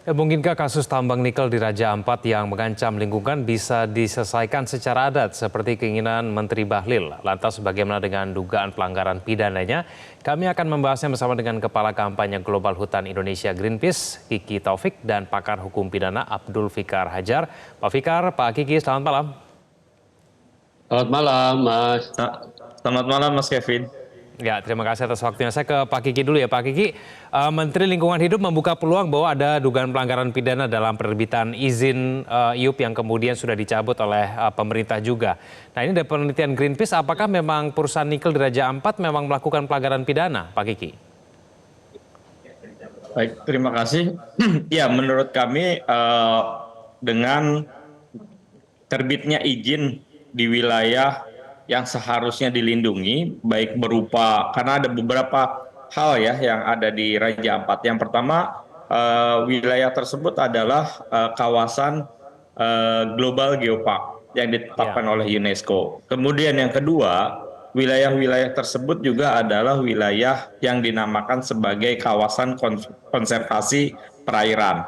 Mungkinkah kasus tambang nikel di Raja Ampat yang mengancam lingkungan bisa diselesaikan secara adat seperti keinginan Menteri Bahlil? Lantas bagaimana dengan dugaan pelanggaran pidananya? Kami akan membahasnya bersama dengan Kepala Kampanye Global Hutan Indonesia Greenpeace, Kiki Taufik, dan pakar hukum pidana Abdul Fikar Hajar. Pak Fikar, Pak Kiki, selamat malam. Selamat malam, Mas. Selamat malam, Mas Kevin. Ya, terima kasih atas waktunya. Saya ke Pak Kiki dulu ya. Pak Kiki, Menteri Lingkungan Hidup membuka peluang bahwa ada dugaan pelanggaran pidana dalam penerbitan izin IUP yang kemudian sudah dicabut oleh pemerintah juga. Nah, ini dari penelitian Greenpeace, apakah memang perusahaan nikel di Raja Ampat memang melakukan pelanggaran pidana, Pak Kiki? Baik, terima kasih. Ya, menurut kami dengan terbitnya izin di wilayah yang seharusnya dilindungi, baik berupa, karena ada beberapa hal ya yang ada di Raja Ampat. Yang pertama, wilayah tersebut adalah kawasan Global Geopark yang ditetapkan oleh UNESCO. Kemudian yang kedua, wilayah-wilayah tersebut juga adalah wilayah yang dinamakan sebagai kawasan konservasi perairan.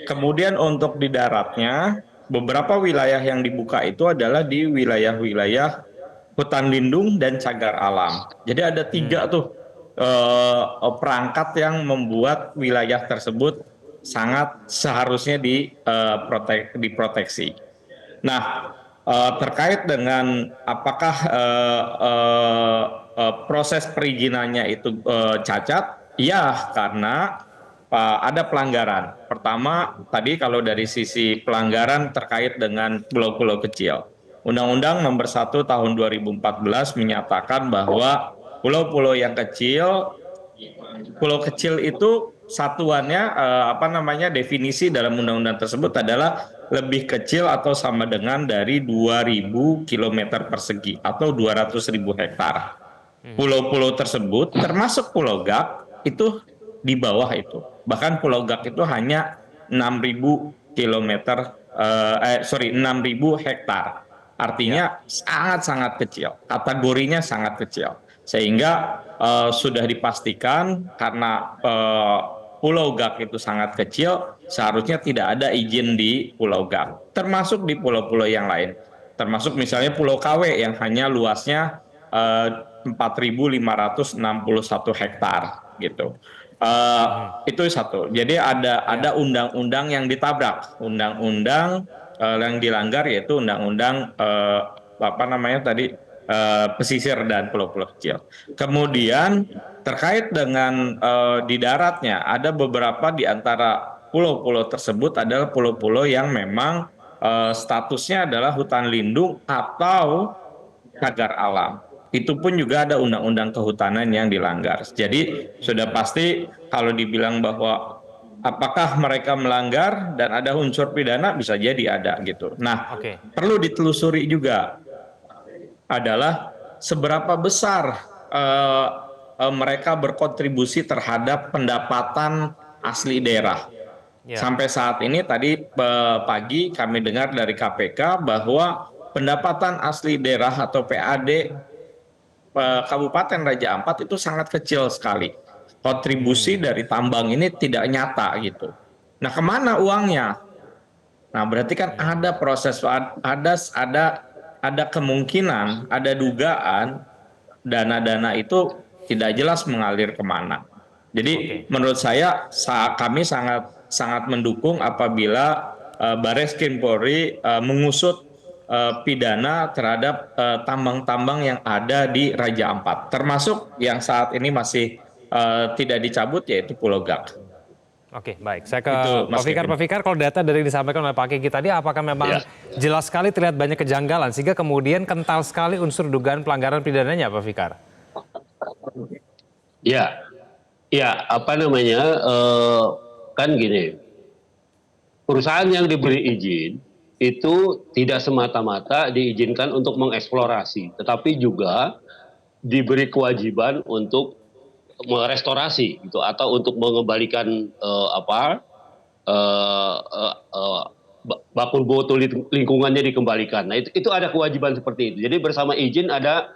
Kemudian untuk di daratnya, beberapa wilayah yang dibuka itu adalah di wilayah-wilayah hutan lindung dan cagar alam. Jadi ada tiga tuh perangkat yang membuat wilayah tersebut sangat seharusnya diproteksi. Nah, terkait dengan apakah proses perizinannya itu cacat, ya karena ada pelanggaran. Pertama, tadi kalau dari sisi pelanggaran terkait dengan pulau-pulau kecil. Undang-Undang Nomor 1 Tahun 2014 menyatakan bahwa pulau-pulau yang kecil, pulau kecil itu satuannya definisi dalam undang-undang tersebut adalah lebih kecil atau sama dengan dari 2.000 km persegi atau 200.000 hektar. Pulau-pulau tersebut termasuk Pulau Gak itu di bawah itu. Bahkan Pulau Gak itu hanya 6.000 hektar. Artinya sangat-sangat kecil. Kategorinya sangat kecil. Sehingga sudah dipastikan karena Pulau Gak itu sangat kecil, seharusnya tidak ada izin di Pulau Gak. Termasuk di pulau-pulau yang lain. Termasuk misalnya Pulau Kawe yang hanya luasnya 4.561 hektar gitu. Itu satu. Jadi ada undang-undang yang ditabrak, undang-undang yang dilanggar yaitu undang-undang pesisir dan pulau-pulau kecil. Kemudian terkait dengan di daratnya ada beberapa di antara pulau-pulau tersebut adalah pulau-pulau yang memang statusnya adalah hutan lindung atau cagar alam. Itu pun juga ada undang-undang kehutanan yang dilanggar. Jadi sudah pasti kalau dibilang bahwa apakah mereka melanggar dan ada unsur pidana, bisa jadi ada gitu. Nah, perlu ditelusuri juga adalah seberapa besar mereka berkontribusi terhadap pendapatan asli daerah. Sampai saat ini tadi pagi kami dengar dari KPK bahwa pendapatan asli daerah atau PAD Kabupaten Raja Ampat itu sangat kecil sekali. Kontribusi dari tambang ini tidak nyata gitu. Nah, kemana uangnya? Nah, berarti kan ada proses, ada kemungkinan, ada dugaan dana-dana itu tidak jelas mengalir kemana. Jadi menurut saya kami sangat mendukung apabila Barreskrim Polri mengusut pidana terhadap tambang-tambang yang ada di Raja Ampat, termasuk yang saat ini masih tidak dicabut yaitu Pulau Gak. Oke, baik. Saya ke Pak Fikar. Pak Fikar, kalau data dari yang disampaikan oleh Pak Kiki tadi, apakah memang jelas sekali terlihat banyak kejanggalan sehingga kemudian kental sekali unsur dugaan pelanggaran pidananya, Pak Fikar? Kan gini, perusahaan yang diberi izin itu tidak semata-mata diizinkan untuk mengeksplorasi, tetapi juga diberi kewajiban untuk merestorasi gitu atau untuk mengembalikan baku mutu lingkungannya dikembalikan. Nah, itu ada kewajiban seperti itu. Jadi bersama izin ada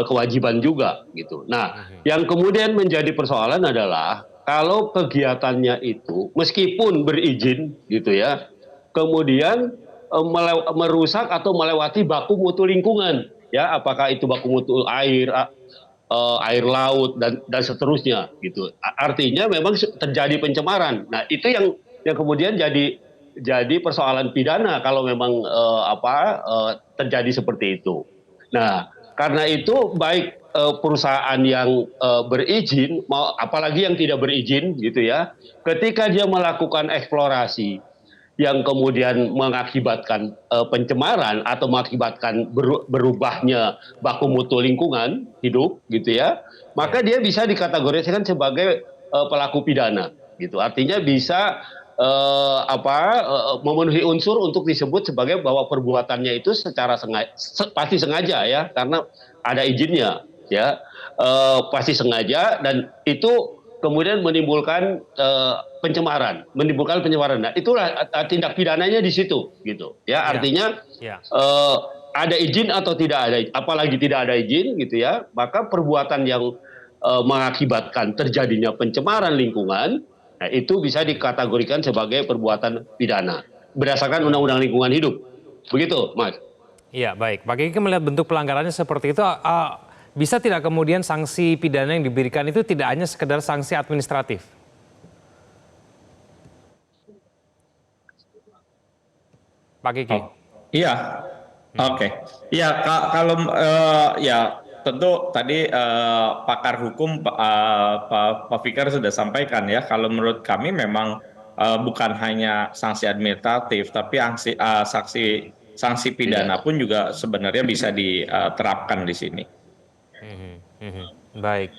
kewajiban juga gitu. Nah, yang kemudian menjadi persoalan adalah kalau kegiatannya itu meskipun berizin gitu ya, kemudian merusak atau melewati baku mutu lingkungan, ya apakah itu baku mutu air, air laut dan seterusnya gitu. Artinya memang terjadi pencemaran. Nah itu yang kemudian jadi persoalan pidana kalau memang terjadi seperti itu. Nah karena itu baik perusahaan yang berizin, apalagi yang tidak berizin gitu ya, ketika dia melakukan eksplorasi yang kemudian mengakibatkan pencemaran atau mengakibatkan berubahnya baku mutu lingkungan hidup gitu ya, maka dia bisa dikategorikan sebagai pelaku pidana gitu. Artinya bisa memenuhi unsur untuk disebut sebagai bahwa perbuatannya itu secara sengaja, pasti sengaja ya, karena ada izinnya ya, pasti sengaja dan itu kemudian menimbulkan pencemaran. Nah, itulah tindak pidananya di situ, gitu. Ya, Ya, artinya ya. ada izin atau tidak ada, apalagi tidak ada izin, gitu ya, maka perbuatan yang mengakibatkan terjadinya pencemaran lingkungan, nah, itu bisa dikategorikan sebagai perbuatan pidana berdasarkan Undang-Undang Lingkungan Hidup. Begitu, Mas. Iya, baik. Pak Kiki melihat bentuk pelanggarannya seperti itu, bisa tidak kemudian sanksi pidana yang diberikan itu tidak hanya sekedar sanksi administratif? Pak Kiki. Oh, iya, oke. Iya, kalau ya tentu tadi pakar hukum Pak Fikar sudah sampaikan ya. Kalau menurut kami memang bukan hanya sanksi administratif, tapi sanksi pidana Pidana. pun juga sebenarnya bisa diterapkan di sini. Mhm, mhm. Baik.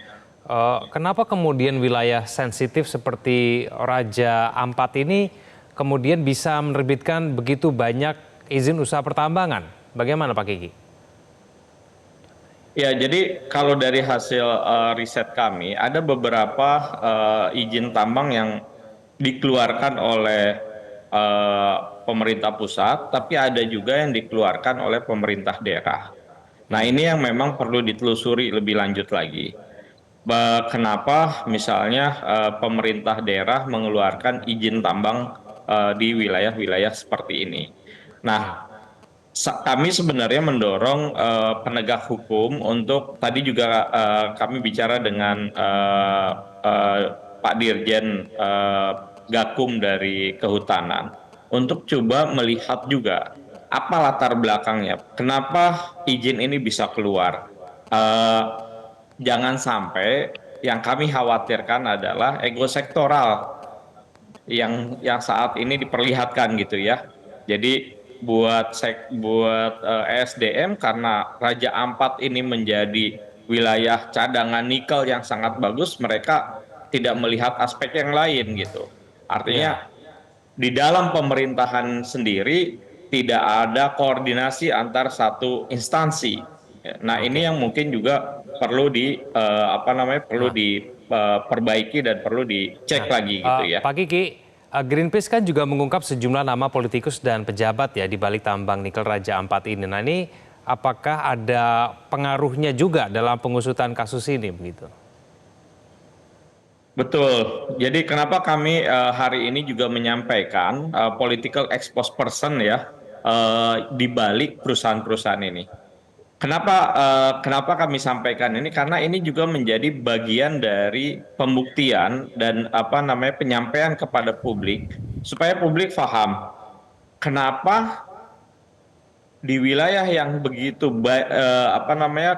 Kenapa kemudian wilayah sensitif seperti Raja Ampat ini kemudian bisa menerbitkan begitu banyak izin usaha pertambangan? Bagaimana Pak Kiki? Ya, jadi kalau dari hasil riset kami, ada beberapa izin tambang yang dikeluarkan oleh pemerintah pusat, tapi ada juga yang dikeluarkan oleh pemerintah daerah. Nah, ini yang memang perlu ditelusuri lebih lanjut lagi. Kenapa misalnya pemerintah daerah mengeluarkan izin tambang di wilayah-wilayah seperti ini? Nah, kami sebenarnya mendorong penegak hukum untuk tadi juga kami bicara dengan Pak Dirjen Gakum dari Kehutanan untuk coba melihat juga apa latar belakangnya, kenapa izin ini bisa keluar. Eh, Jangan sampai yang kami khawatirkan adalah ego sektoral yang saat ini diperlihatkan gitu ya. Jadi buat ESDM karena Raja Ampat ini menjadi wilayah cadangan nikel yang sangat bagus, mereka tidak melihat aspek yang lain gitu. Ya. Artinya di dalam pemerintahan sendiri tidak ada koordinasi antar satu instansi. Nah, ini Oke. yang mungkin juga perlu perlu Nah, diperbaiki dan perlu dicek Nah, lagi gitu ya. Pak Kiki, Greenpeace kan juga mengungkap sejumlah nama politikus dan pejabat ya di balik tambang nikel Raja Ampat ini. Nah ini apakah ada pengaruhnya juga dalam pengusutan kasus ini begitu? Betul. Jadi kenapa kami hari ini juga menyampaikan political exposed person ya di balik perusahaan-perusahaan ini. Kenapa kami sampaikan ini? Karena ini juga menjadi bagian dari pembuktian dan penyampaian kepada publik supaya publik paham kenapa di wilayah yang begitu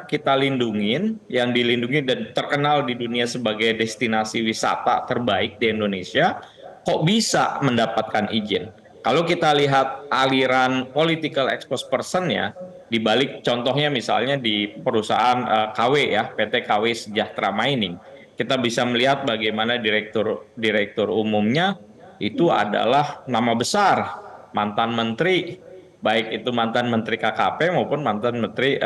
kita lindungin, yang dilindungi dan terkenal di dunia sebagai destinasi wisata terbaik di Indonesia, kok bisa mendapatkan izin? Kalau kita lihat aliran political exposed person ya, di balik contohnya misalnya di perusahaan KW ya, PT KW Sejahtera Mining, kita bisa melihat bagaimana direktur umumnya itu adalah nama besar, mantan menteri, baik itu mantan menteri KKP maupun mantan menteri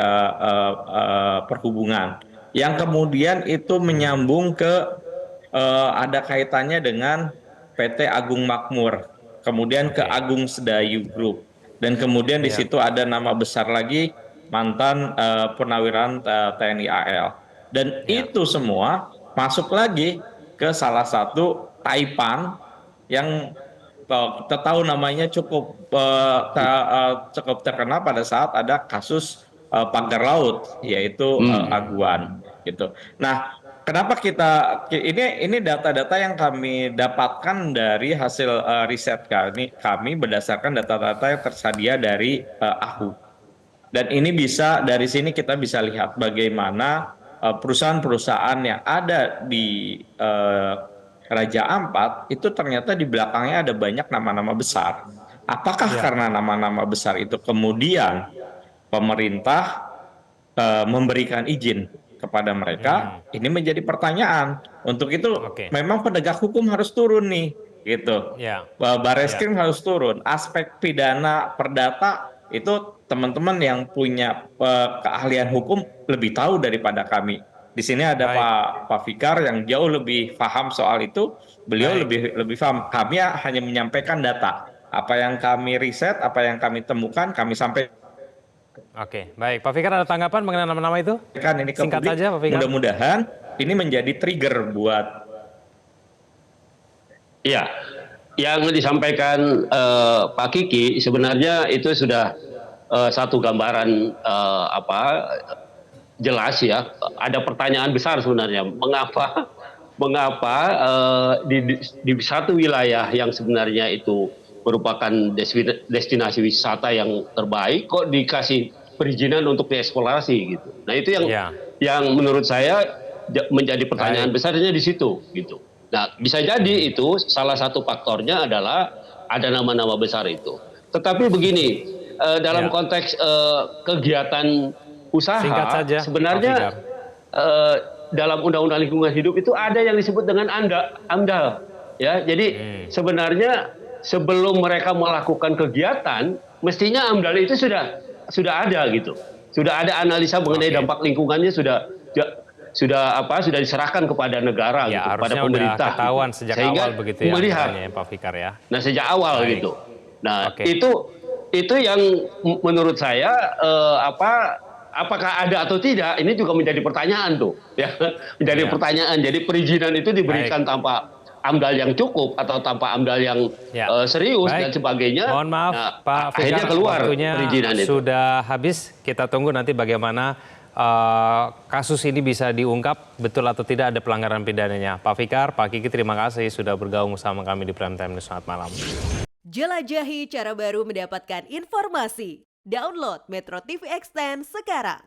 perhubungan, yang kemudian itu menyambung ke ada kaitannya dengan PT Agung Makmur, kemudian ke Oke. Agung Sedayu Group, dan kemudian di Ya. situ ada nama besar lagi mantan purnawiran TNI AL, dan Ya. itu semua masuk lagi ke salah satu taipan yang kita tahu namanya cukup terkenal pada saat ada kasus pagar laut, yaitu Aguan gitu. Nah, kenapa ini data-data yang kami dapatkan dari hasil riset kami berdasarkan data-data yang tersedia dari AHU. Dan ini dari sini kita bisa lihat bagaimana perusahaan-perusahaan yang ada di Raja Ampat itu ternyata di belakangnya ada banyak nama-nama besar. Apakah karena nama-nama besar itu kemudian pemerintah memberikan izin kepada mereka? Ini menjadi pertanyaan. Untuk itu memang penegak hukum harus turun nih, gitu. Bareskrim harus turun. Aspek pidana perdata itu teman-teman yang punya keahlian hukum lebih tahu daripada kami. Di sini ada Pak Fikar yang jauh lebih paham soal itu. Beliau lebih paham. Kami hanya menyampaikan data. Apa yang kami riset, apa yang kami temukan, kami sampaikan. Oke, baik. Pak Fikar ada tanggapan mengenai nama-nama itu? Ini ke Singkat publik. saja, Pak Fikar. Mudah-mudahan ini menjadi trigger buat. Iya, yang disampaikan Pak Kiki sebenarnya itu sudah satu gambaran jelas ya. Ada pertanyaan besar sebenarnya, mengapa di satu wilayah yang sebenarnya itu merupakan destinasi wisata yang terbaik kok dikasih perizinan untuk dieksplorasi gitu. Nah itu yang menurut saya menjadi pertanyaan besarnya di situ gitu. Nah bisa jadi itu salah satu faktornya adalah ada nama-nama besar itu. Tetapi begini, dalam konteks kegiatan usaha sebenarnya dalam Undang-Undang Lingkungan Hidup itu ada yang disebut dengan AMDAL ya. Jadi sebenarnya sebelum mereka melakukan kegiatan mestinya AMDAL itu sudah ada gitu. Sudah ada analisa mengenai dampak lingkungannya sudah diserahkan kepada negara gitu, kepada pemerintah. Udah ketahuan sejak awal begitu ya, melihat Pak Fikar ya. Nah, sejak awal gitu. Nah, itu yang menurut saya apakah ada atau tidak ini juga menjadi pertanyaan tuh ya. Menjadi pertanyaan. Jadi perizinan itu diberikan tanpa AMDAL yang cukup atau tanpa AMDAL yang serius dan sebagainya. Mohon maaf Pak Fikar, akhirnya keluar waktunya perizinan itu. Sudah habis. Kita tunggu nanti bagaimana kasus ini bisa diungkap betul atau tidak ada pelanggaran pidananya. Pak Fikar, Pak Kiki, terima kasih sudah bergabung sama kami di Prime Time News. Selamat malam. Jelajahi cara baru mendapatkan informasi. Download Metro TV Extend sekarang.